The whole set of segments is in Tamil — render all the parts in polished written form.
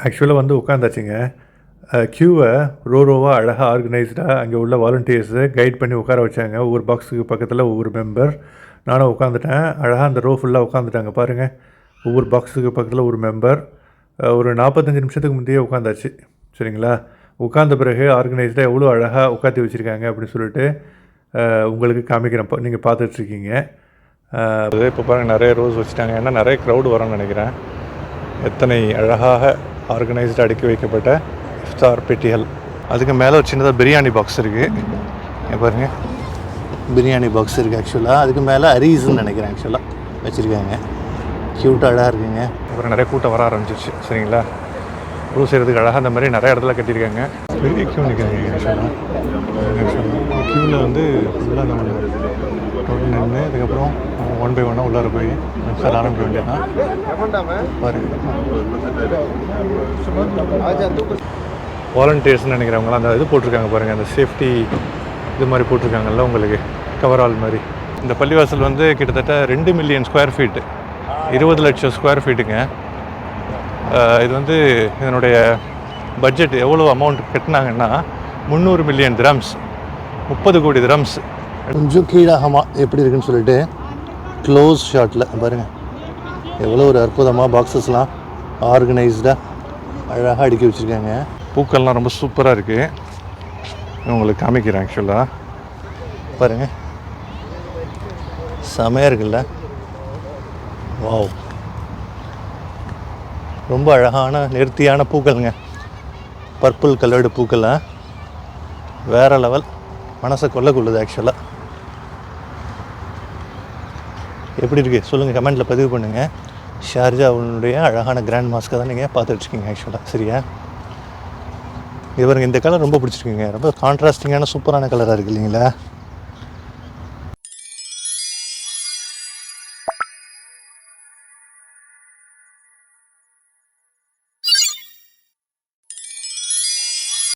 ஆக்சுவலாக வந்து உட்காந்தாச்சுங்க. க்யூவை ரோவாக அழகாக ஆர்கனைஸ்டாக அங்கே உள்ள வாலண்டியர்ஸை கைட் பண்ணி உட்கார வச்சாங்க. ஒவ்வொரு பாக்ஸுக்கு பக்கத்தில் ஒவ்வொரு மெம்பர். நானும் உட்காந்துட்டேன். அழகாக அந்த ரோ ஃபுல்லாக உட்காந்துட்டாங்க பாருங்கள். ஒவ்வொரு பாக்ஸுக்கு பக்கத்தில் ஒரு மெம்பர். ஒரு 45 நிமிஷத்துக்கு முந்தையே உட்காந்தாச்சு. சரிங்களா? உட்காந்த பிறகு ஆர்கனைஸ்டாக எவ்வளோ அழகாக உட்காந்து வச்சுருக்காங்க அப்படின்னு சொல்லிட்டு உங்களுக்கு காமிக்கிறேன். நீங்கள் பார்த்துட்ருக்கீங்க. இப்போ பாருங்கள், நிறைய ரோஸ் வச்சுட்டாங்க. ஏன்னா நிறைய க்ரௌடு வரும்னு நினைக்கிறேன். எத்தனை அழகாக ஆர்கனைஸ்டாக அடுக்கி வைக்கப்பட்ட இஃப்தார் பெட்டிகள். அதுக்கு மேலே ஒரு சின்னதாக பிரியாணி பாக்ஸ் இருக்குது. பாருங்கள், பிரியாணி பாக்ஸ் இருக்குது. ஆக்சுவலாக அதுக்கு மேலே அரீஸ்ன்னு நினைக்கிறேன் ஆக்சுவலாக வச்சுருக்காங்க. க்யூட்டாக அழகாக இருக்குங்க. அப்புறம் நிறைய கூட்டம் வர ஆரம்பிச்சிருச்சு. சரிங்களா? ரூ செய்கிறதுக்கு அழகாக அந்த மாதிரி நிறைய இடத்துல கட்டியிருக்காங்க. பெரிய க்யூ நிற்கிறாங்க. ஆக்சுவலாக க்யூவில் வந்து ஃபுல்லாக நம்ம நின்று அதுக்கப்புறம் 1 by 1 உள்ளார போய் சார் ஆரம்பிக்க வேண்டியதான். வாலண்டியர்ஸ்னு நினைக்கிறவங்களாம் அந்த இது போட்டிருக்காங்க பாருங்கள், அந்த சேஃப்டி இது மாதிரி போட்டிருக்காங்கல்ல உங்களுக்கு, கவரால் மாதிரி. இந்த பள்ளிவாசல் வந்து கிட்டத்தட்ட 2 மில்லியன் ஸ்கொயர் ஃபீட்டு, 20 லட்சம் ஸ்கொயர் ஃபீட்டுங்க. இது வந்து இதனுடைய பட்ஜெட் எவ்வளோ அமௌண்ட் கட்டினாங்கன்னா 300 மில்லியன் திரம்ஸ், 30 கோடி திரம்ஸ். கொஞ்சம் கீழாகமா எப்படி இருக்குன்னு சொல்லிட்டு க்ளோஸ் ஷாட்டில் பாருங்கள் எவ்வளோ ஒரு அற்புதமாக பாக்ஸஸ்லாம் ஆர்கனைஸ்டாக அழகாக அடுக்கி வச்சுருக்காங்க. பூக்கள்லாம் ரொம்ப சூப்பராக இருக்குது. உங்களுக்கு காமிக்கிறேன். ஆக்சுவலாக பாருங்கள், செமையாக இருக்குல்ல? வாவ், ரொம்ப அழகான நேர்த்தியான பூக்கள்ங்க. பர்பிள் கலர்டு பூக்கள்லாம் வேறு லெவல், மனசை கொள்ளக்குள்ளுது. ஆக்சுவலாக எப்படி இருக்குது சொல்லுங்கள், கமெண்ட்டில் பதிவு பண்ணுங்கள். ஷார்ஜாவுடைய அழகான கிராண்ட் மாஸ்க்கை தான் நீங்கள் பார்த்துட்ருக்கீங்க. ஆக்சுவலாக சரியா? இவருங்க இந்த கலர் ரொம்ப பிடிச்சிருக்குங்க. ரொம்ப கான்ட்ராஸ்டிங்கான சூப்பரான கலராக இருக்குது இல்லைங்களா?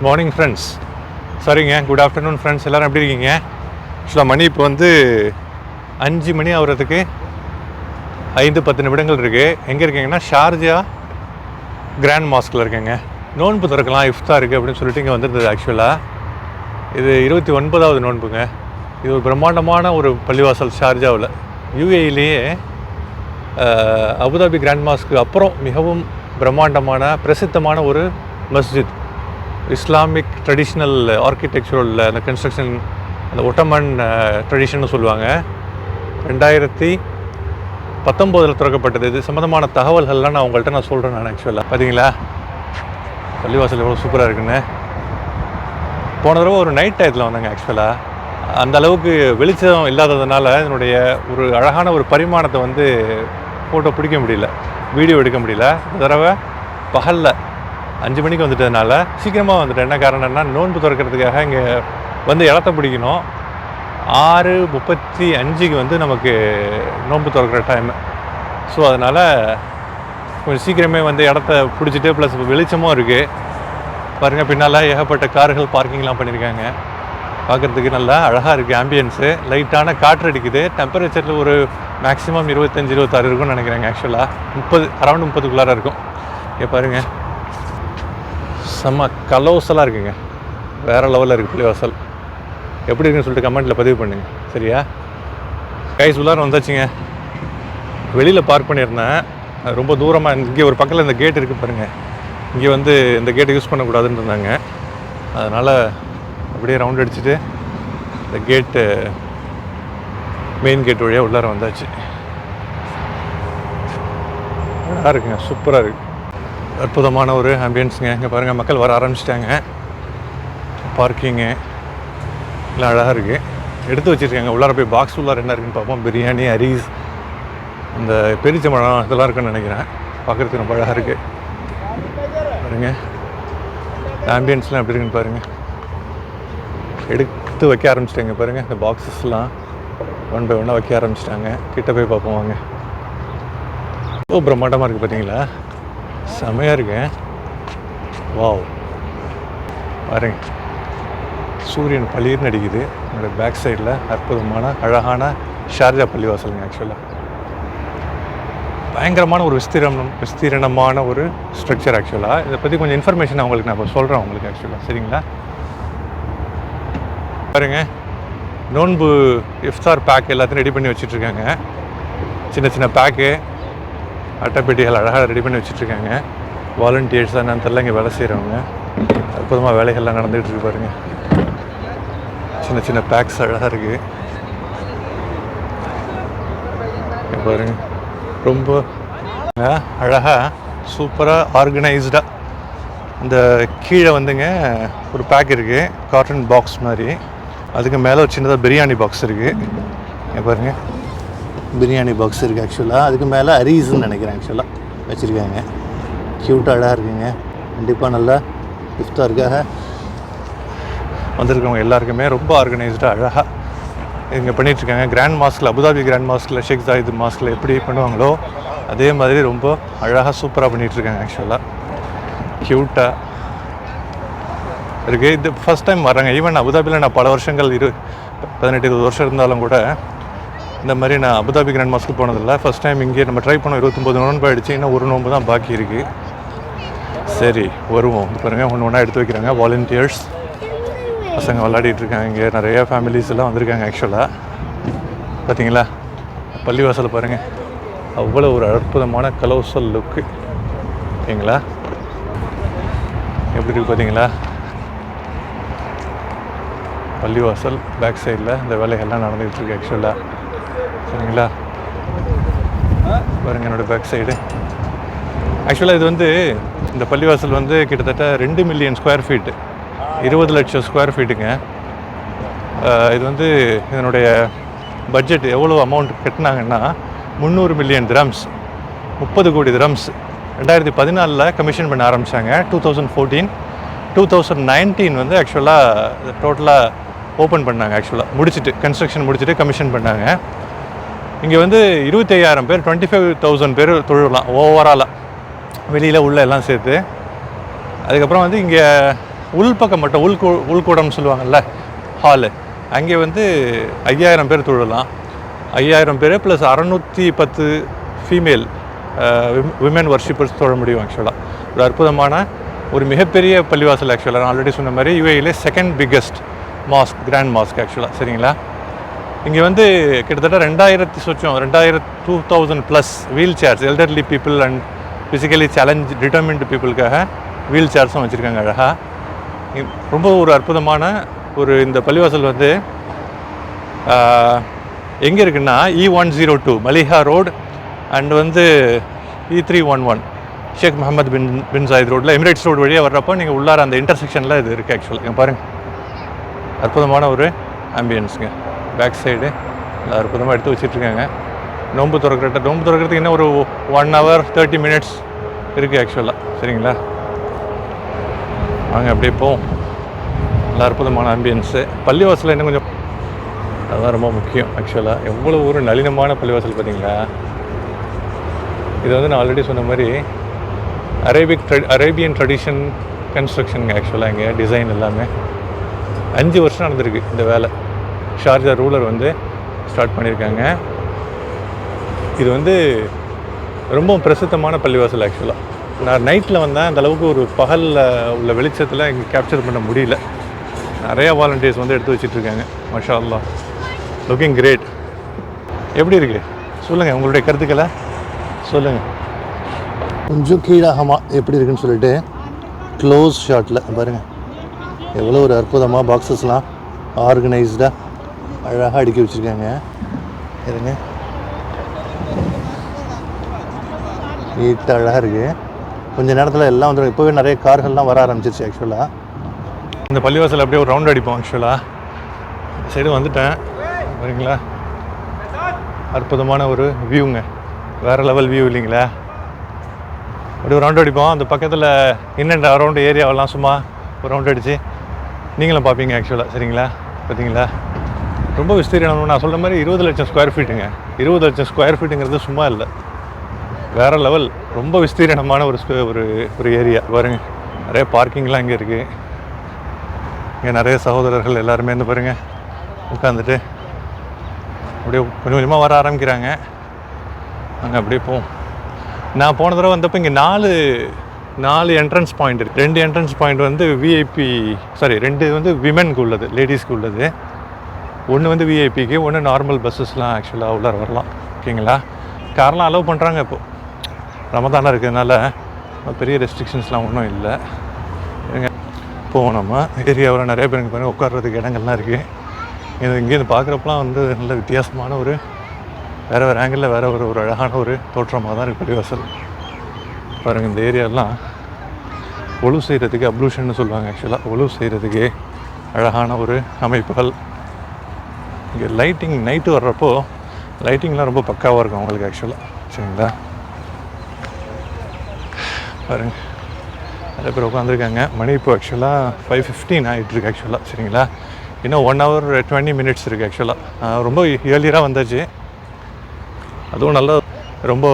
Morning friends. சரிங்க, குட் ஆஃப்டர்நூன் ஃப்ரெண்ட்ஸ். எல்லோரும் எப்படி இருக்கீங்க? ஆக்சுவலாக மணி இப்போ வந்து 5 மணி ஆகிறதுக்கு 5-10 நிமிடங்கள் இருக்குது. எங்கே இருக்கீங்கன்னா ஷார்ஜா கிராண்ட் மாஸ்கில் இருக்கேங்க. நோன்பு திறக்கலாம், இஃப்தார் இருக்குது அப்படின்னு சொல்லிட்டு இங்கே வந்துருந்தது. ஆக்சுவலாக இது 29வது நோன்புங்க. இது ஒரு பிரம்மாண்டமான ஒரு பள்ளிவாசல் ஷார்ஜாவில். யூஏஇலேயே அபுதாபி கிராண்ட் மாஸ்க்கு அப்புறம் மிகவும் பிரம்மாண்டமான பிரசித்தமான ஒரு மஸ்ஜித். இஸ்லாமிக் ட்ரெடிஷ்னல் ஆர்கிடெக்சரல் அந்த கன்ஸ்ட்ரக்ஷன், அந்த ஒட்டமன் ட்ரெடிஷன்னு சொல்லுவாங்க. 2019 திறக்கப்பட்டது. இது சம்மந்தமான தகவல்கள்லாம் நான் உங்கள்கிட்ட சொல்கிறேன். நான் ஆக்சுவலாக பார்த்தீங்களா பள்ளிவாசல் எவ்வளோ சூப்பராக இருக்குன்னு. போன தடவை ஒரு நைட் டயத்தில் வந்தாங்க. ஆக்சுவலாக அந்த அளவுக்கு வெளிச்சம் இல்லாததுனால இதனுடைய ஒரு அழகான ஒரு பரிமாணத்தை வந்து ஃபோட்டோ பிடிக்க முடியல, வீடியோ எடுக்க முடியல. இந்த தடவை பகலில் 5 மணிக்கு வந்துட்டதுனால சீக்கிரமாக வந்துட்டேன். என்ன காரணம்னா நோன்பு திறக்கிறதுக்காக இங்கே வந்து இடத்த பிடிக்கணும். 6:35 வந்து நமக்கு நோன்பு திறக்கிற டைமு. ஸோ அதனால் கொஞ்சம் சீக்கிரமே வந்து இடத்த பிடிச்சிட்டு ப்ளஸ் வெளிச்சமும் இருக்குது. பாருங்கள், பின்னால் ஏகப்பட்ட கார்கள் பார்க்கிங்லாம் பண்ணியிருக்காங்க. பார்க்குறதுக்கு நல்லா அழகாக இருக்குது. ஆம்பியன்ஸு லைட்டான காற்று அடிக்குது. டெம்பரேச்சரில் ஒரு மேக்ஸிமம் 25-26 இருக்கும்னு நினைக்கிறேங்க. ஆக்சுவலாக 30 அரௌண்ட் 30க்குள்ளார இருக்கும். இங்கே பாருங்கள், செம்ம கலோசலாக இருக்குங்க. வேறு லெவலில் இருக்குது பள்ளிவாசல். எப்படி இருக்குன்னு சொல்லிட்டு கமெண்ட்டில் பதிவு பண்ணுங்கள். சரியா? கைஸ் உள்ளார வந்தாச்சுங்க. வெளியில் பார்க் பண்ணியிருந்தேன். ரொம்ப தூரமாக இங்கே ஒரு பக்கத்தில் இந்த கேட் இருக்குது பாருங்கள். இங்கே வந்து இந்த கேட்டை யூஸ் பண்ணக்கூடாதுன்னு இருந்தாங்க. அதனால் அப்படியே ரவுண்ட் அடிச்சுட்டு இந்த கேட்டு மெயின் கேட் வழியாக உள்ளார வந்தாச்சு. நல்லா இருக்குங்க, சூப்பராக இருக்குது. அற்புதமான ஒரு ஆம்பியன்ஸுங்க. இங்கே பாருங்கள், மக்கள் வர ஆரம்பிச்சிட்டாங்க. பார்க்கிங்கு எல்லாம் அழகாக இருக்குது. எடுத்து வச்சுருக்காங்க. உள்ளார போய் பாக்ஸ் உள்ளார என்ன இருக்குன்னு பார்ப்போம். பிரியாணி, அரீஸ், அந்த பெரிச்சம்பழம் இதெல்லாம் இருக்குன்னு நினைக்கிறேன். பார்க்குறதுக்கு ரொம்ப அழகாக இருக்குது. பாருங்கள், ஆம்பியன்ஸ்லாம் எப்படி இருக்குன்னு பாருங்கள். எடுத்து வைக்க ஆரம்பிச்சிட்டாங்க பாருங்கள். இந்த பாக்ஸஸ்லாம் 1 by 1 வைக்க ஆரம்பிச்சிட்டாங்க. கிட்ட போய் பார்ப்போம் வாங்க. ரொம்ப பிரம்மாண்டமாக இருக்குது பார்த்தீங்களா? செமையாக இருக்கு. வாவ், பாருங்க, சூரியன் பளிர்னு அடிக்குது. என்னோட பேக் சைடில் அற்புதமான அழகான ஷார்ஜா பள்ளிவாசலுங்க. ஆக்சுவலாக பயங்கரமான ஒரு விஸ்தீரணமான ஒரு ஸ்ட்ரக்சர் ஆக்சுவலாக. இதை பற்றி கொஞ்சம் இன்ஃபர்மேஷன் அவங்களுக்கு நான் இப்போ சொல்கிறேன் உங்களுக்கு ஆக்சுவலாக, சரிங்களா? பாருங்க, நோன்பு இஃப்தார் பேக் எல்லாத்தையும் ரெடி பண்ணி வச்சுட்ருக்காங்க. சின்ன சின்ன பேக்கு அட்டைப்பெட்டிகள் அழகாக ரெடி பண்ணி வச்சுட்ருக்காங்க. வாலண்டியர்ஸ் தான் நான் தெரியல, இங்கே வேலை செய்கிறவங்க. அற்புதமாக வேலைகள்லாம் நடந்துகிட்டு இருக்கு பாருங்கள். சின்ன சின்ன பேக்ஸ் அழகாக இருக்குது பாருங்க. ரொம்ப அழகாக சூப்பராக ஆர்கனைஸ்டாக. இந்த கீழே வந்துங்க ஒரு பேக் இருக்குது, காட்டன் பாக்ஸ் மாதிரி. அதுக்கு மேலே ஒரு சின்னதாக பிரியாணி பாக்ஸ் இருக்குது பாருங்கள். பிரியாணி பாக்ஸ் இருக்குது ஆக்சுவலாக. அதுக்கு மேலே அரீஸ்ன்னு நினைக்கிறேன் ஆக்சுவலாக வச்சுருக்காங்க. க்யூட்டாக அழகாக இருக்குங்க. கண்டிப்பாக நல்லா இஃப்தாருக்காக வந்திருக்கவங்க எல்லாருக்குமே ரொம்ப ஆர்கனைஸ்டாக அழகாக இங்கே பண்ணிகிட்ருக்காங்க. கிராண்ட் மாஸ்கில், அபுதாபி கிராண்ட் மாஸ்கில், ஷேக் ஜாயித் மாஸ்கில் எப்படி பண்ணுவாங்களோ அதே மாதிரி ரொம்ப அழகாக சூப்பராக பண்ணிகிட்ருக்காங்க ஆக்சுவலாக. க்யூட்டாக இருக்குது. இது ஃபஸ்ட் டைம் வராங்க. ஈவன் அபுதாபியில் நான் பல வருஷங்கள் 18-20 வருஷம் இருந்தாலும் கூட இந்த மாதிரி நான் அபுதாபி கிராண்ட் மாஸ்க்கு போனதில்லை. ஃபஸ்ட் டைம் இங்கே நம்ம ட்ரை பண்ணோம். 29 நோன்பு ஆகிடுச்சு, இன்னும் ஒரு நோன்பு தான் பாக்கி இருக்குது. சரி வருவோம். பாருங்கள், ஒன்று ஒன்றா எடுத்து வைக்கிறாங்க. வாலண்டியர்ஸ் பசங்க விளையாடிட்டுருக்காங்க. இங்கே நிறையா ஃபேமிலிஸ் எல்லாம் வந்திருக்காங்க ஆக்சுவலாக. பார்த்தீங்களா பள்ளிவாசல் பாருங்கள், அவ்வளோ ஒரு அற்புதமான கலோசல் லுக்கு. ஓகேங்களா, எப்படி இருக்குது பார்த்தீங்களா? பள்ளிவாசல் பேக் சைடில் இந்த வேலைகள்லாம் நடந்துகிட்ருக்கு ஆக்சுவலாக, சரிங்களா? பாருங்கள் என்னோடய பேக் சைடு. ஆக்சுவலாக இது வந்து இந்த பள்ளிவாசல் வந்து கிட்டத்தட்ட 2 மில்லியன் ஸ்கொயர் ஃபீட்டு, 20 லட்சம் ஸ்கொயர் ஃபீட்டுங்க. இது வந்து இதனுடைய பட்ஜெட் எவ்வளோ அமௌண்ட் கட்டினாங்கன்னா 300 மில்லியன் திரம்ஸ், 30 கோடி திரம்ஸ். 2014 கமிஷன் பண்ண ஆரம்பித்தாங்க. 2014, 2019 வந்து ஆக்சுவலாக டோட்டலாக ஓப்பன் பண்ணாங்க. ஆக்சுவலாக முடிச்சுட்டு, கன்ஸ்ட்ரக்ஷன் முடிச்சுட்டு கமிஷன் பண்ணாங்க. இங்கே வந்து 25,000 பேர், 25,000 பேர் தொழுலாம் ஓவராலாக, வெளியில் உள்ள எல்லாம் சேர்த்து. அதுக்கப்புறம் வந்து இங்கே உள்பக்கம் மட்டும் உள்கூடம்னு சொல்லுவாங்கள்ல, ஹாலு, அங்கே வந்து 5,000 பேர் தொழலாம். 5,000 பேர் ப்ளஸ் 610 ஃபீமேல் விமன் வர்ஷிப்பர்ஸ் தொழ முடியும். ஆக்சுவலாக ஒரு அற்புதமான ஒரு மிகப்பெரிய பள்ளிவாசல். ஆக்சுவலாக நான் ஆல்ரெடி சொன்ன மாதிரி யூஏஇலே second biggest mosque, grand mosque ஆக்சுவலாக, சரிங்களா? இங்கே வந்து கிட்டத்தட்ட 2,000 plus wheel chairs, elderly people and physically challenge determined பீப்புளுக்காக வீல் சேர்ஸும் வச்சுருக்காங்க அழகாக. ரொம்ப ஒரு அற்புதமான ஒரு இந்த பள்ளிவாசல் வந்து எங்கே இருக்குன்னா E102 மலிஹா ரோடு அண்ட் வந்து E311 ஷேக் முகமது பின் ஜாயித் ரோட்டில் எமிரேட்ஸ் ரோடு வழியாக வர்றப்போ நீங்கள் உள்ளார அந்த இன்டர்செக்ஷனில் இது இருக்குது ஆக்சுவலாக. இங்கே பாருங்கள், அற்புதமான ஒரு ஆம்பியன்ஸுங்க. பேக் சைடு அற்புதமாக எடுத்து வச்சிட்ருக்காங்க. நோன்பு திறக்கிறதுக்கு இன்னும் ஒரு 1 hour 30 minutes இருக்குது ஆக்சுவலாக, சரிங்களா? வாங்க அப்படியே போவோம். நல்லா அற்புதமான ஆம்பியன்ஸு. பள்ளிவாசல் இன்னும் கொஞ்சம், அதுதான் ரொம்ப முக்கியம் ஆக்சுவலாக. எவ்வளோ ஒரு நளினமான பள்ளிவாசல் பார்த்தீங்களா? இது வந்து நான் ஆல்ரெடி சொன்ன மாதிரி அரேபியன் ட்ரெடிஷன் கன்ஸ்ட்ரக்ஷனுங்க ஆக்சுவலாக. இங்கே டிசைன் எல்லாமே 5 வருஷம் நடந்திருக்கு இந்த வேலை. ஷார்ஜா ரூலர் வந்து ஸ்டார்ட் பண்ணியிருக்காங்க. இது வந்து ரொம்ப பிரசித்தமான பள்ளிவாசல் ஆக்சுவலாக. நான் நைட்டில் வந்தேன், அந்தளவுக்கு ஒரு பகலில் உள்ள வெளிச்சத்தில் இங்கே கேப்சர் பண்ண முடியல. நிறையா வாலண்டியர்ஸ் வந்து எடுத்து வச்சிட்ருக்காங்க. மாஷா அல்லாஹ், லுக்கிங் கிரேட். எப்படி இருக்குது சொல்லுங்கள், உங்களுடைய கருத்துக்களை சொல்லுங்கள். கொஞ்சம் கீழாகமா எப்படி இருக்குன்னு சொல்லிட்டு க்ளோஸ் ஷாட்டில் பாருங்கள், எவ்வளோ ஒரு அற்புதமாக பாக்ஸஸ்லாம் ஆர்கனைஸ்டாக அழகாக அடுக்கி வச்சுருக்காங்க. இருங்க, நீட்டாக அழகாக இருக்குது. கொஞ்சம் நேரத்தில் எல்லாம் வந்துடும். இப்போவே நிறைய கார்கள்லாம் வர ஆரம்பிச்சிருச்சு ஆக்சுவலாக. இந்த பள்ளிவாசல் அப்படியே ஒரு ரவுண்ட் அடிப்போம் ஆக்சுவலாக. சைடு வந்துட்டேன் சரிங்களா. அற்புதமான ஒரு வியூங்க, வேறு லெவல் வியூ இல்லைங்களா? அப்படி ஒரு ரவுண்ட் அடிப்போம். அந்த பக்கத்தில் இன்னென்ன அரௌண்ட் ஏரியாவெல்லாம் சும்மா ஒரு ரவுண்ட் அடித்து நீங்களும் பார்ப்பீங்க ஆக்சுவலாக, சரிங்களா? பார்த்தீங்களா, ரொம்ப விஸ்தீரணம். நான் சொல்கிற மாதிரி 20 லட்சம் ஸ்கொயர் ஃபீட்டுங்க. 20 லட்சம் ஸ்கொயர் ஃபீட்டுங்கிறது சும்மா இல்லை, வேறு லெவல். ரொம்ப விஸ்தீரணமான ஒரு ஏரியா பாருங்க. நிறைய பார்க்கிங்லாம் இங்கே இருக்குது. இங்கே நிறைய சகோதரர்கள் எல்லாருமே இருந்து பாருங்கள் உட்காந்துட்டு அப்படியே கொஞ்சம் கொஞ்சமாக வர ஆரம்பிக்கிறாங்க. அங்கே அப்படியே போவோம். நான் போன தடவை வந்தப்போ இங்கே நாலு என்ட்ரன்ஸ் பாயிண்ட் இருக்குது. 2 என்ட்ரன்ஸ் பாயிண்ட் வந்து விஐபி, சாரி 2 வந்து விமென்க்கு உள்ளது, லேடிஸ்க்கு உள்ளது. ஒன்று வந்து விஐபிக்கு, ஒன்று நார்மல் பஸ்ஸஸ்லாம் ஆக்சுவலாக உள்ளார வரலாம். ஓகேங்களா? கார்லாம் அலோவ் பண்ணுறாங்க. இப்போது ரமதானாக இருக்கிறதுனால பெரிய ரெஸ்ட்ரிக்ஷன்ஸ்லாம் ஒன்றும் இல்லை. போவோம் நம்ம ஏரியாவில் நிறைய பேருக்கு பாருங்கள் உட்கார்றதுக்கு இடங்கள்லாம் இருக்குது. இங்கேருந்து பார்க்குறப்பலாம் வந்து நல்ல வித்தியாசமான ஒரு வேறு ஆங்கிளில் வேறு ஒரு அழகான ஒரு தோற்றமாக தான் இருக்குது பள்ளிவாசல். பாருங்கள் இந்த ஏரியாலாம் ஒழு செய்கிறதுக்கு அப்ளூஷன்னு சொல்லுவாங்க. ஆக்சுவலாக ஒழு செய்கிறதுக்கு அழகான ஒரு அமைப்புகள். இங்கே லைட்டிங் நைட்டு வர்றப்போ லைட்டிங்லாம் ரொம்ப பக்காவாக இருக்கும் அவங்களுக்கு ஆக்சுவலாக. சரிங்களா? பாருங்கள் நிறைய பேர் உட்காந்துருக்காங்க. மணி இப்போ ஆக்சுவலாக 5:15 ஆகிட்டுருக்கு ஆக்சுவலாக. சரிங்களா? இன்னும் 1 hour 20 minutes இருக்குது ஆக்சுவலாக. ரொம்ப இயர்லியராக வந்தாச்சு. அதுவும் நல்லா ரொம்ப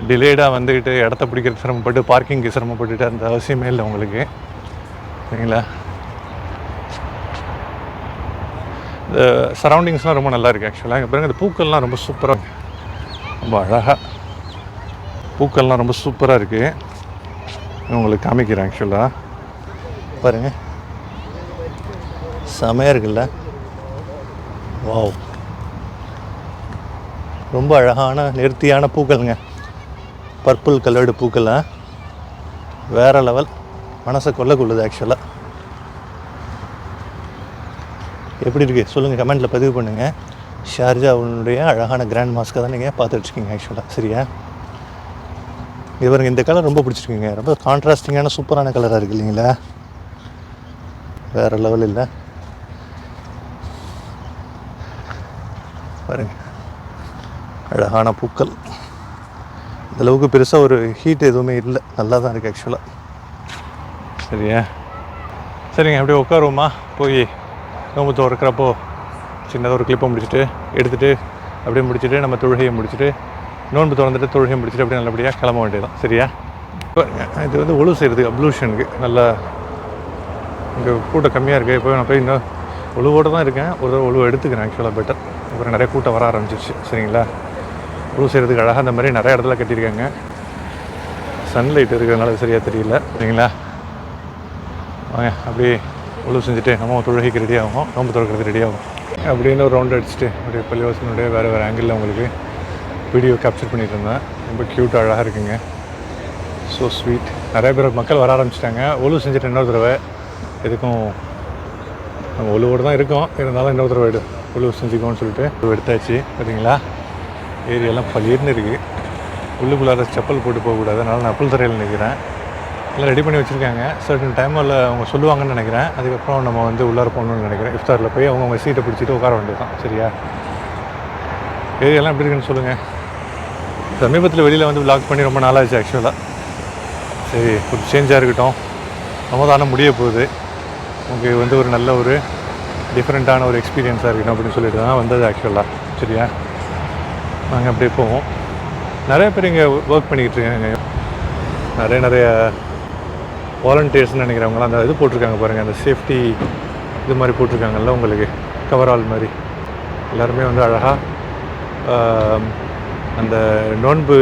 டிலேடாக வந்துக்கிட்டு இடத்த பிடிக்கிறது சிரமப்பட்டு பார்க்கிங்க்கு சிரமப்பட்டுட்டு அந்த அவசியமே இல்லை உங்களுக்கு. சரிங்களா? இந்த சரௌண்டிங்ஸ்லாம் ரொம்ப நல்லா இருக்குது ஆக்சுவலாக. இங்கே பாருங்கள் இந்த பூக்கள்லாம் ரொம்ப சூப்பராக, ரொம்ப அழகாக பூக்கள்லாம் ரொம்ப சூப்பராக இருக்குது. உங்களுக்கு காமிக்கிறேன் ஆக்சுவலாக. பாருங்கள் செமையாக இருக்குல்ல? வாவ், ரொம்ப அழகான நேர்த்தியான பூக்கள்ங்க. பர்பிள் கலர்டு பூக்கள்லாம் வேறு லெவல், மனசை கொள்ளக்குள்ளுது ஆக்சுவலாக. எப்படி இருக்குது சொல்லுங்கள், கமெண்ட்டில் பதிவு பண்ணுங்கள். ஷார்ஜாவுடைய அழகான கிராண்ட் மாஸ்க்கை தான் நீங்கள் பார்த்துட்ருக்கீங்க ஆக்சுவலாக. சரியா? இவருங்க இந்த கலர் ரொம்ப பிடிச்சிருக்குங்க. ரொம்ப கான்ட்ராஸ்டிங்கான சூப்பரான கலராக இருக்குது இல்லைங்களா? வேறு லெவல் இல்லை. பாருங்க அழகான பூக்கள். இந்தளவுக்கு பெருசாக ஒரு ஹீட் எதுவுமே இல்லை, நல்லா தான் இருக்குது ஆக்சுவலாக. சரியா? சரிங்க, அப்படியே உட்காருவோமா? போய் நோம்பு துறக்கிறப்போ சின்னதாக ஒரு கிளிப்பை முடிச்சுட்டு எடுத்துகிட்டு அப்படியே முடிச்சுட்டு நம்ம தொழுகையை முடிச்சுட்டு நோன்பு திறந்துட்டு தொழுகையை முடிச்சுட்டு அப்படியே நல்லபடியாக கிளம்ப வேண்டியதான். சரியா? இது வந்து ஒழு செய்கிறதுக்கு அப்ளூஷனுக்கு நல்லா இங்கே கூட்டம் கம்மியாக இருக்குது. இப்போ நான் போய் இன்னும் ஒழுவோடு தான் இருக்கேன். ஒரு தடவை ஒழுவை எடுத்துக்கிறேன் ஆக்சுவலாக பெட்டர். அப்புறம் நிறைய கூட்டம் வர ஆரம்பிச்சிருச்சு. சரிங்களா? ஒழு செய்கிறதுக்கு அழகாக அந்த மாதிரி நிறைய இடத்துல கட்டியிருக்காங்க. சன்லைட் இருக்கிறதுனால சரியாக தெரியல. சரிங்களா? வாங்க அப்படியே ஒழு செஞ்சுட்டு நம்ம தொழுகைக்கு ரெடி ஆகும், நோம்பு திறக்கிறதுக்கு ரெடி ஆகும். அப்படின்னு ஒரு ரவுண்ட் அடிச்சுட்டு அப்படியே பள்ளிவாசனுடைய வேறு ஆங்கிளில் உங்களுக்கு வீடியோ கேப்சர் பண்ணிட்டு இருந்தேன். ரொம்ப க்யூட்டாக அழகாக இருக்குங்க. So sweet. நிறைய பேர் மக்கள் வர ஆரம்பிச்சிட்டாங்க. ஒழு செஞ்சுட்டு இன்னொரு தடவை எதுக்கும் நம்ம ஒழுவோடு தான் இருக்கோம், இருந்தாலும் இன்னொரு தடவை ஒழு செஞ்சுக்கோன்னு சொல்லிட்டு எடுத்தாச்சு. பார்த்தீங்களா? ஏரியாலாம் பளிர்னு இருக்குது. உள்ளுக்குள்ளார செப்பல் போட்டு போகக்கூடாது, அதனால் நான் புல் தரையில் நிற்கிறேன். எல்லாம் ரெடி பண்ணி வச்சுருக்காங்க. சர்டன் டைமில் அவங்க சொல்லுவாங்கன்னு நினைக்கிறேன். அதுக்கப்புறம் நம்ம வந்து உள்ளார போகணுன்னு நினைக்கிறேன். இஃப்தாரில் போய் அவங்கவுங்க சீட்டை பிடிச்சிட்டு உட்கார வேண்டியது தான். சரியா? ஏரியாலாம் எப்படி இருக்குன்னு சொல்லுங்கள். சமீபத்தில் வெளியில் வந்து விளாக் பண்ணி ரொம்ப நாளாச்சு ஆக்சுவலாக. சரி, ஒரு சேஞ்சாக இருக்கட்டும். ரமதானம் முடிய போகுது. உங்களுக்கு வந்து ஒரு நல்ல ஒரு டிஃப்ரெண்ட்டான ஒரு எக்ஸ்பீரியன்ஸாக இருக்கணும் அப்படின்னு சொல்லிட்டு தான் வந்தது ஆக்சுவலாக. சரியா? நாங்கள் அப்படியே போவோம். நிறைய பேர் இங்கே ஒர்க் பண்ணிக்கிட்டு இருக்காங்க. நிறைய வாலண்டியர்ஸ்னு நினைக்கிறவங்களாம் அந்த இது போட்டிருக்காங்க பாருங்கள், அந்த சேஃப்டி இது மாதிரி போட்டிருக்காங்கல்ல உங்களுக்கு, கவரால் மாதிரி. எல்லாருமே வந்து அழகாக அந்த நோன்பு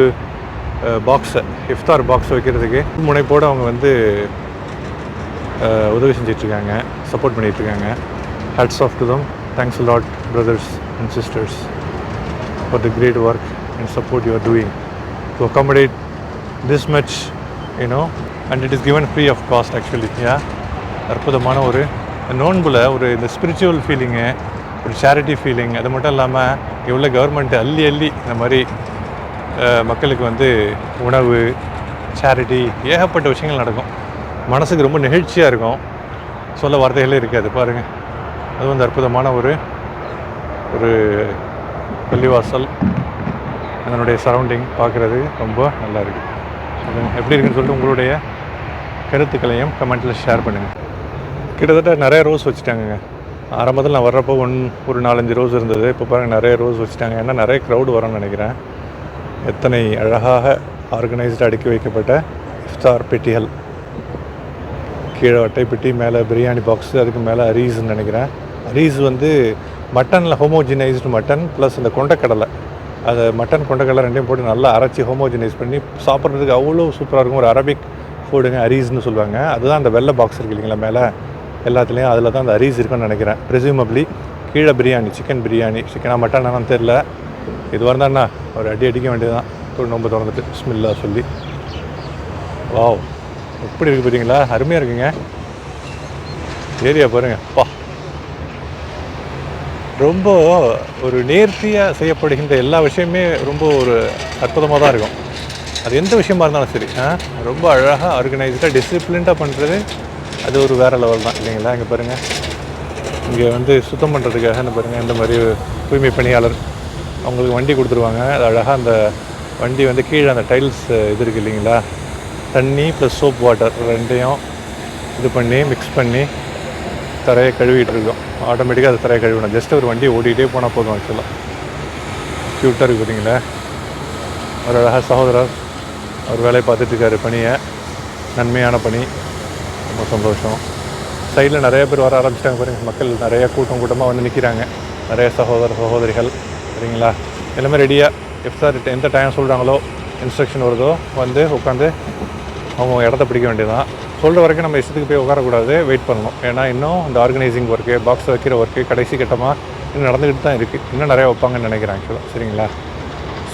பாக்ஸை, இஃப்தார் பாக்ஸ் வைக்கிறதுக்கு முனைப்போடு அவங்க வந்து உதவி செஞ்சிட்ருக்காங்க, சப்போர்ட் பண்ணிகிட்ருக்காங்க. Hats off to them. Thanks a lot brothers and sisters for the great work and support you are doing to accommodate this much, you know, and it is given free of cost actually. அற்புதமான ஒரு நோன்பில் ஒரு இந்த ஸ்பிரிச்சுவல் ஃபீலிங்கு, ஒரு சேரிட்டி ஃபீலிங், அது மட்டும் இல்லாமல் எவ்வளோ கவர்மெண்ட் அள்ளி இந்த மாதிரி மக்களுக்கு வந்து உணவு, சேரிட்டி, ஏகப்பட்ட விஷயங்கள் நடக்கும். மனசுக்கு ரொம்ப நெகிழ்ச்சியாக இருக்கும், சொல்ல வார்த்தைகளே இருக்காது. பாருங்கள், அது வந்து அற்புதமான ஒரு பள்ளிவாசல். அதனுடைய சரௌண்டிங் பார்க்குறது ரொம்ப நல்லா இருக்குது. எப்படி இருக்குன்னு சொல்லிட்டு உங்களுடைய கருத்துக்களையும் கமெண்ட்டில் ஷேர் பண்ணுங்கள். கிட்டத்தட்ட நிறைய ரோஸ் வச்சுட்டாங்கங்க. ஆரம்பத்தில் நான் வர்றப்போ ஒரு 4-5 ரோஸ் இருந்தது. இப்போ பாருங்கள் நிறைய ரோஸ் வச்சுட்டாங்க. ஏன்னா நிறைய க்ரௌடு வரும்னு நினைக்கிறேன். எத்தனை அழகாக ஆர்கனைஸ்டாக அடுக்கி வைக்கப்பட்ட இஃப்தார் பெட்டிகள். கீழே அட்டை பெட்டி, மேலே பிரியாணி பாக்ஸு, அதுக்கு மேலே அரீஸ்ன்னு நினைக்கிறேன். அரீஸ் வந்து மட்டனில் ஹோமோஜினைஸ்டு மட்டன் ப்ளஸ் இந்த கொண்டக்கடலை அதை மட்டன் கொண்டக்கடலை ரெண்டையும் போட்டு நல்லா அரைச்சி ஹோமோஜனைஸ் பண்ணி சாப்பிட்றதுக்கு அவ்வளோ சூப்பராக இருக்கும். ஒரு அரபிக் ஃபுட்டுங்க, அரீஸ்னு சொல்லுவாங்க. அதுதான் அந்த வெள்ளை பாக்ஸ் இருக்கு இல்லைங்களா மேலே எல்லாத்துலேயும், அதில் தான் அந்த அரீஸ் இருக்குன்னு நினைக்கிறேன். ப்ரெசியூமப்ளி கீழே பிரியாணி, சிக்கன் பிரியாணி, சிக்கனா மட்டனானு தெரில. இது வரந்தாண்ணா ஒரு அடிக்க வேண்டியது தான் நோம்பு திறந்துட்டு பிஸ்மில்லா சொல்லி. வாவ், எப்படி இருக்குது பார்த்தீங்களா, அருமையாக இருக்குங்க ஏரியா பாருங்கள். அப்பா, ரொம்ப ஒரு நேர்த்தியாக செய்யப்படுகின்ற எல்லா விஷயமே ரொம்ப ஒரு அற்புதமாக தான் இருக்கும். அது எந்த விஷயமா இருந்தாலும் சரி, ரொம்ப அழகாக ஆர்கனைஸ்டாக டிசிப்ளின்டாக பண்ணுறது அது ஒரு வேறு லெவல் தான் இல்லைங்களா. இங்கே பாருங்கள், இங்கே வந்து சுத்தம் பண்ணுறதுக்காக என்ன பாருங்கள், இந்த மாதிரி தூய்மை பணியாளர் அவங்களுக்கு வண்டி கொடுத்துருவாங்க. அது அழகாக அந்த வண்டி வந்து கீழே அந்த டைல்ஸ் இது இருக்குது இல்லைங்களா, தண்ணி ப்ளஸ் சோப் வாட்டர் ரெண்டையும் இது பண்ணி மிக்ஸ் பண்ணி தரையை கழுவிட்டு இருக்கோம். ஆட்டோமேட்டிக்காக அது தரையை கழுவிடும். ஜஸ்ட் ஒரு வண்டி ஓடிக்கிட்டே போனால் போதும். ஆக்சுவலாக க்யூட்டாக இருக்குது பார்த்தீங்களா. ஒரு அழகாக சகோதரர் அவர் வேலையை பார்த்துட்ருக்காரு, பணியை நன்மையான பணி, ரொம்ப சந்தோஷம். சைடில் நிறைய பேர் வர ஆரம்பிச்சிட்டாங்க பாருங்கள், மக்கள் நிறைய கூட்டமாக வந்து நிற்கிறாங்க. நிறைய சகோதரிகள் சரிங்களா, எல்லாமே ரெடியாக இஃப்தார் எந்த டைம் சொல்கிறாங்களோ, இன்ஸ்ட்ரக்ஷன் வருதோ வந்து உட்காந்து அவங்க இடத்த பிடிக்க வேண்டியதுதான். சொல்கிற வரைக்கும் நம்ம இஷ்டத்துக்கு போய் உட்காரக்கூடாது, வெயிட் பண்ணணும். ஏன்னா இன்னும் இந்த ஆர்கனைசிங் ஒர்க்கு, பாக்ஸ் வைக்கிற ஒர்க்கு கடைசி கட்டமாக இன்னும் நடந்துக்கிட்டு தான் இருக்குது. இன்னும் நிறையா வைப்பாங்கன்னு நினைக்கிறேன் ஆக்சுவலாக. சரிங்களா,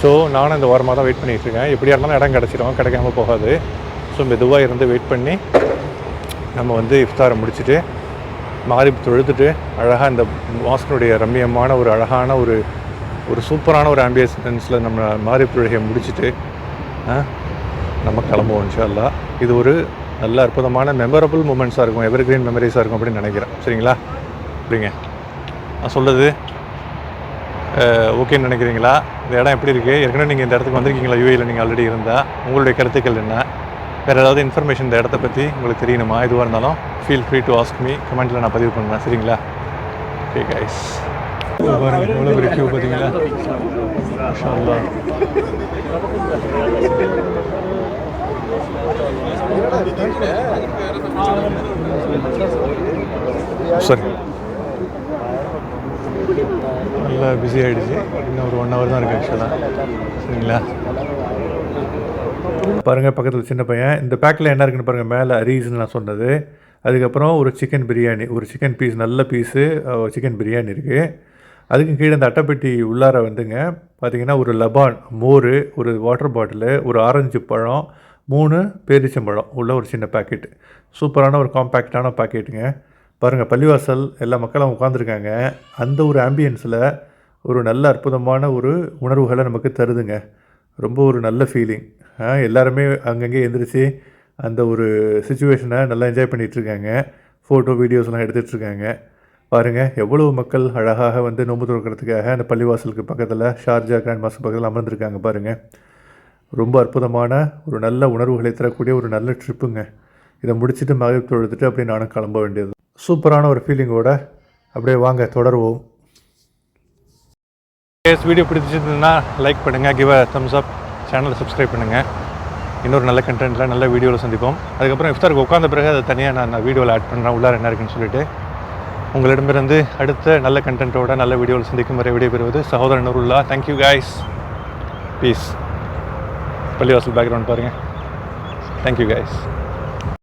ஸோ நானும் இந்த வாரமாக தான் வெயிட் பண்ணிகிட்ருக்கேன். எப்படியா இருந்தாலும் இடம் கிடச்சிடும், கிடைக்காம போகாது. ஸோ மெதுவாக இருந்து வெயிட் பண்ணி நம்ம வந்து இஃப்தாரை முடிச்சுட்டு மாரிப் தொழுதுட்டு அழகாக இந்த மாஸ்கினுடைய ரம்மியமான ஒரு அழகான ஒரு சூப்பரான ஒரு ஆம்பியன்ஸில் நம்ம மாரிப் தொழுகையை முடிச்சுட்டு நம்ம கிளம்புவோம் இன்ஷா அல்லாஹ். இது ஒரு நல்ல அற்புதமான மெமரபிள் மூமெண்ட்ஸாக இருக்கும், எவர் கிரீன் மெமரிஸாக இருக்கும் அப்படின்னு நினைக்கிறேன். சரிங்களா, அப்படிங்க நான் சொல்கிறது ஓகேன்னு நினைக்கிறீங்களா? இந்த இடம் எப்படி இருக்குது? ஏற்கனவே நீங்கள் இந்த இடத்துக்கு வந்திருக்கீங்களா? யூஏயில் நீங்கள் ஆல்ரெடி இருந்தால் உங்களுடைய கருத்துக்கள் என்ன? வேறு ஏதாவது இன்ஃபர்மேஷன் இந்த இடத்த பற்றி உங்களுக்கு தெரியணுமா? எதுவாக இருந்தாலும் feel free to ask me, கமெண்ட்டில் நான் பதிவு பண்ணுறேன். சரிங்களா, ஓகே கைஸ். பாருங்கள் எவ்வளோ பெரிய கியூ பார்த்தீங்களா, மாஷா அல்லாஹ். சரி, நல்லா பிஸி ஆகிடுச்சு. இன்னும் ஒரு 1 hour தான் இருக்குது ஆக்சுவலாக. சரிங்களா, பாருங்கள் பக்கத்தில் சின்ன பையன். இந்த பேக்கில் என்ன இருக்குன்னு பாருங்கள். மேலே அரீஸ்ன்னு நான் சொன்னது, அதுக்கப்புறம் ஒரு சிக்கன் பிரியாணி, ஒரு சிக்கன் பீஸ், நல்ல பீஸு சிக்கன் பிரியாணி இருக்குது. அதுக்கு கீழே இந்த அட்டைப்பெட்டி உள்ளார வந்துங்க பார்த்திங்கன்னா ஒரு லபான் மோர், ஒரு வாட்டர் பாட்டிலு, ஒரு ஆரஞ்சு பழம், 3 பேரிச்சம்பழம் உள்ள ஒரு சின்ன பேக்கெட்டு. சூப்பரான ஒரு காம்பேக்டான பேக்கெட்டுங்க. பாருங்கள், பள்ளிவாசல் எல்லா மக்களும் உட்காந்துருக்காங்க. அந்த ஒரு ஆம்பியன்ஸில் ஒரு நல்ல அற்புதமான ஒரு உணர்வுகளை நமக்கு தருதுங்க. ரொம்ப ஒரு நல்ல ஃபீலிங். எல்லாருமே அங்கங்கே எழுந்திரிச்சு அந்த ஒரு சுச்சுவேஷனை நல்லா என்ஜாய் பண்ணிகிட்ருக்காங்க. ஃபோட்டோ வீடியோஸ்லாம் எடுத்துகிட்ருக்காங்க. பாருங்கள் எவ்வளோ மக்கள் அழகாக வந்து நோன்பு துறக்கிறதுக்காக அந்த பள்ளிவாசலுக்கு பக்கத்தில், ஷார்ஜா கிராண்ட் மாஸ்க் பக்கத்தில் அமர்ந்திருக்காங்க. பாருங்கள், ரொம்ப அற்புதமான ஒரு நல்ல உணர்வுகளை தரக்கூடிய ஒரு நல்ல ட்ரிப்புங்க. இதை முடிச்சுட்டு மகரிப் தொழுதுட்டு அப்படியே நானும் கிளம்ப வேண்டியது. சூப்பரான ஒரு ஃபீலிங்கோட அப்படியே வாங்க தொடருவோம். வீடியோ பிடிச்சிருந்ததுன்னா லைக் பண்ணுங்கள், கிவ் அ தம்ஸ் அப், சேனலை சப்ஸ்கிரைப் பண்ணுங்கள். இன்னொரு நல்ல கண்டென்ட்டில் நல்ல வீடியோவில் சந்திப்போம். அதுக்கப்புறம் இஃப்தாருக்கு உட்காந்த பிறகு அதை தனியாக நான் வீடியோவில் ஆட் பண்ணுறேன், உள்ளார என்ன இருக்குன்னு சொல்லிட்டு. உங்களிடமிருந்து அடுத்த நல்ல கண்டென்ட்டோட நல்ல வீடியோவில் சந்திக்கும் வரை விடைபெறுவது சகோதரன் நூருல்லா. Thank you guys, peace. பள்ளிவாசல் பேக்ரவுண்ட் பாருங்கள். Thank you guys.